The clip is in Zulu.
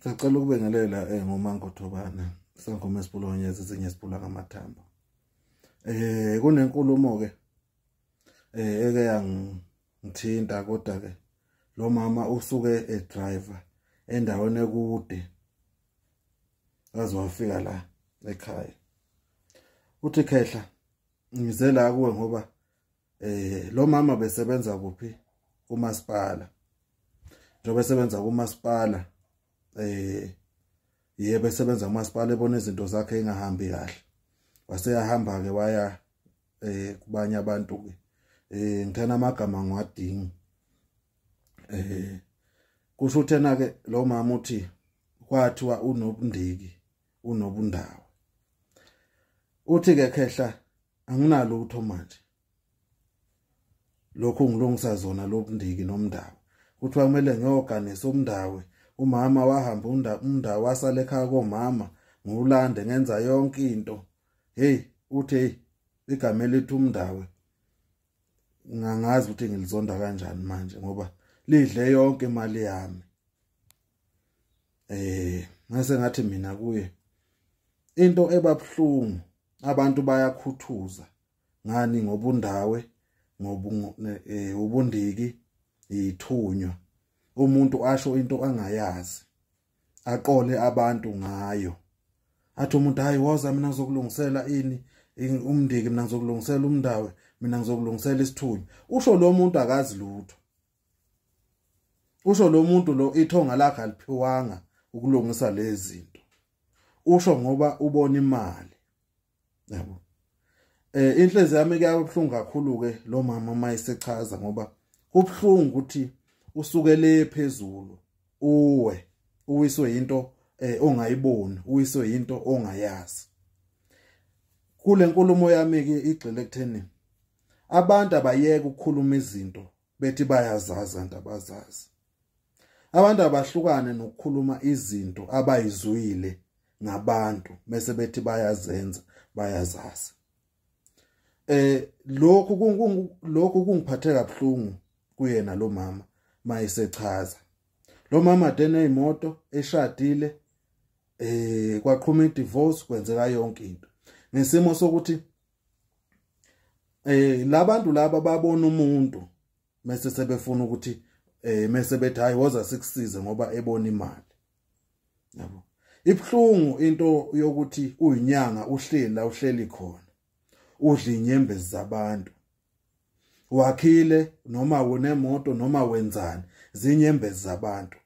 Sacela ukubengelela ngoMango Thobane sangoma esipulonyezi ezinye sipula ngamathambo. Kunenkulumo ke eke yangithinta kodwa ke lo mama usuke driver endaweni ekude azowafika la ekhaya. Uthi Khehla ngize la kuwe ngoba lo mama besebenza kuphi kumasipala. Njobe sebenza kumasipala yebo esebenza kumasipala ebona izinto zakhe engahambi kahle. Waseyahamba ke waya kubanye abantu ke ngithana amagama ngiwadingi. Kusho uthena ke lo mama uthi kwathiwa unobundiki unobundawo. Uthi ke Khehla anginalo utho manje. Lokho ngilungisa zona lobundiki nomndawo. Kuthiwa kumele ngiyoganisa umndawo. Umama wahamba umndawo wasale ekhaya komama ngulande ngenza yonke into. Hey uthi igama elithi umndawo ngangazi ukuthi ngilizonda kanjani manje ngoba lidle yonke imali yami. Ngase ngathi mina kuye into ebabhlungu abantu bayakhuthuza ngani ngobundawe ubundiki ithunywa. Umuntu asho into angayazi aqole abantu ngayo. Athi umuntu hayi woza mina ngizokulungisela ini umndiki mina ngizokulungisela umndawe mina ngizokulungisela isithunywa. Usho lo muntu akazi lutho. Usho lo muntu lo ithonga lakhe aliphiwanga ukulungisa lezi zinto. Usho ngoba ubona imali. Yabo. Inhliziyo yami kuyabhlungu kakhulu ke lo mama mayisechaza ngoba kubhlungu ukuthi usukele phezulu uwiswe into ongayiboni uwiswe into ongayazi. Kule nkulumo yami ke igxile ekutheni abantu abayeke ukukhuluma izinto bethi bayazazi andabazazi. Abantu abahlukane nokukhuluma izinto abayizwile ngabantu bese bethi bayazenza bayazazi. Lokhu kungiphathe kabuhlungu kuyena lo mama mayisechaza. Lo mama dene imoto eshadile kwaqhuma idivorce kwenzeka yonke into. Ngesimo sokuthi labantu laba babona umuntu mase sebefuna ukuthi mase bethi hayi woza sikusize ngoba ebona imali. Yabo. Ibhlungu into yokuthi uyinyanga uhleli khona. Udla inyembezi zabantu. Wakhile noma unemoto noma wenzani zinyembezi zabantu.